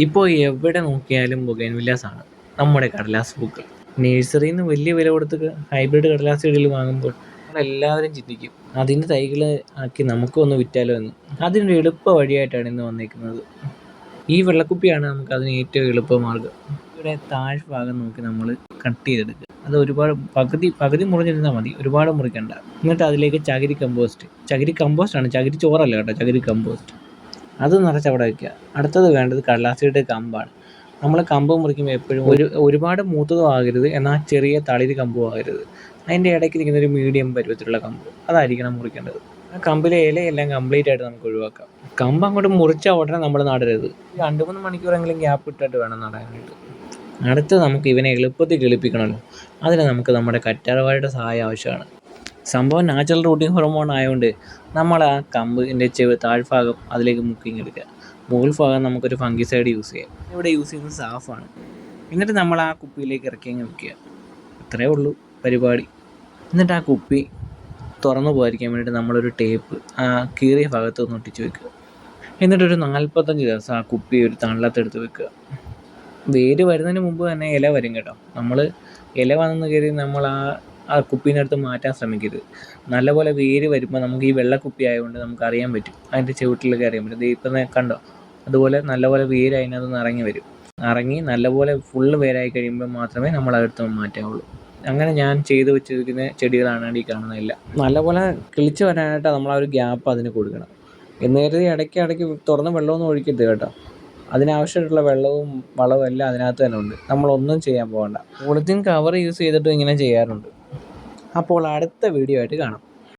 ഇപ്പോൾ എവിടെ നോക്കിയാലും ബൊഗൈൻവില്ലാസാണ് നമ്മുടെ കടലാസ് പൂക്കൾ. നഴ്സറിയിൽ നിന്ന് വലിയ വില കൊടുത്ത് ഹൈബ്രിഡ് കടലാസ് ചെടികൾ വാങ്ങുമ്പോൾ നമ്മളെല്ലാവരും ചിന്തിക്കും അതിൻ്റെ തൈകൾ ആക്കി നമുക്കും ഒന്ന് വിറ്റാലോ എന്ന്. അതിനൊരു എളുപ്പ വഴിയായിട്ടാണ് ഇന്ന് വന്നിരിക്കുന്നത്. ഈ വെള്ളക്കുപ്പിയാണ് നമുക്ക് അതിന് ഏറ്റവും എളുപ്പമാർഗ്ഗം. ഇവിടെ താഴ്ഭാഗം നോക്കി നമ്മൾ കട്ട് ചെയ്തെടുക്കുക. അത് ഒരുപാട് പകുതി മുറിഞ്ഞിരുന്നാൽ മതി, ഒരുപാട് മുറിക്കണ്ട. എന്നിട്ട് അതിലേക്ക് ചകിരി കമ്പോസ്റ്റാണ്, ചകിരി ചോറല്ല കേട്ടോ, ചകിരി കമ്പോസ്റ്റ്. അത് നിറച്ച് അവിടെ വയ്ക്കുക. അടുത്തത് വേണ്ടത് കടലാസിയുടെ കമ്പാണ്. നമ്മൾ കമ്പ് മുറിക്കുമ്പോൾ എപ്പോഴും ഒരുപാട് മൂത്തതും ആകരുത്, എന്നാൽ ചെറിയ തളിര് കമ്പും ആകരുത്. അതിൻ്റെ ഇടയ്ക്ക് നിൽക്കുന്ന ഒരു മീഡിയം പരുവത്തിലുള്ള കമ്പ് അതായിരിക്കണം മുറിക്കേണ്ടത്. ആ കമ്പിലെ ഇലയെല്ലാം കംപ്ലീറ്റ് ആയിട്ട് നമുക്ക് ഒഴിവാക്കാം. കമ്പ് അങ്ങോട്ട് മുറിച്ച ഉടനെ നമ്മൾ നടരുത്. 2-3 മണിക്കൂറെങ്കിലും ഗ്യാപ്പ് ഇട്ടിട്ട് വേണം നടാനായിട്ട്. അടുത്ത് നമുക്ക് ഇവനെ എളുപ്പത്തിൽ കിളിപ്പിക്കണമല്ലോ. അതിന് നമുക്ക് നമ്മുടെ കറ്റാർവാഴയുടെ സഹായം ആവശ്യമാണ്. സംഭവം നാച്ചുറൽ റൂട്ടിംഗ് ഹോർമോൺ ആയതുകൊണ്ട് നമ്മൾ ആ കമ്പിൻ്റെ താഴ്ഭാഗം അതിലേക്ക് മുക്കിങ്ങെടുക്കുക. മുകൾ ഭാഗം നമുക്കൊരു ഫംഗിസൈഡ് യൂസ് ചെയ്യാം. ഇവിടെ യൂസ് ചെയ്യുന്നത് സാഫാണ്. എന്നിട്ട് നമ്മൾ ആ കുപ്പിയിലേക്ക് ഇറക്കിയങ്ങ് വെക്കുക. അത്രയേ ഉള്ളൂ പരിപാടി. എന്നിട്ട് ആ കുപ്പി തുറന്നു പോകാതിരിക്കാൻ വേണ്ടിയിട്ട് നമ്മളൊരു ടേപ്പ് ആ കീറിയ ഭാഗത്ത് ഒന്ന് ഒട്ടിച്ച് വെക്കുക. എന്നിട്ടൊരു 45 ദിവസം ആ കുപ്പി ഒരു തണലത്തെടുത്ത് വെക്കുക. വേര് വരുന്നതിന് മുമ്പ് തന്നെ ഇല വരും കേട്ടോ. നമ്മൾ ഇല വന്നെന്ന് കരുതി നമ്മൾ ആ കുപ്പീനടുത്ത് മാറ്റാൻ ശ്രമിക്കരുത്. നല്ലപോലെ വേര് വരുമ്പോൾ നമുക്ക് ഈ വെള്ളക്കുപ്പി ആയതുകൊണ്ട് നമുക്ക് അറിയാൻ പറ്റും, അതിൻ്റെ ചുവട്ടിലൊക്കെ അറിയാൻ പറ്റും. ഇപ്പം കണ്ടോ, അതുപോലെ നല്ലപോലെ വേര് അതിനകത്ത് നിന്ന് ഇറങ്ങി വരും. ഇറങ്ങി നല്ലപോലെ ഫുള്ള് വേരായി കഴിയുമ്പോൾ മാത്രമേ നമ്മൾ അതെടുത്ത് മാറ്റാവുള്ളൂ. അങ്ങനെ ഞാൻ ചെയ്ത് വെച്ചിരിക്കുന്ന ചെടികളാണ് ഈ കാണുന്നതെല്ലാം. നല്ലപോലെ കിളിച്ച് വരാനായിട്ട് നമ്മൾ ആ ഒരു ഗ്യാപ്പ് അതിന് കൊടുക്കണം. എന്ന് കരുതി ഇടയ്ക്ക് തുറന്ന് വെള്ളമൊന്നും ഒഴിക്കരുത് കേട്ടോ. അതിനാവശ്യമായിട്ടുള്ള വെള്ളവും വളവും എല്ലാം അതിനകത്ത് തന്നെ ഉണ്ട്. നമ്മളൊന്നും ചെയ്യാൻ പോകണ്ട. പോളിത്തീൻ കവർ യൂസ് ചെയ്തിട്ടും ഇങ്ങനെ ചെയ്യാറുണ്ട്. അപ്പോൾ അടുത്ത വീഡിയോ ആയിട്ട് കാണാം.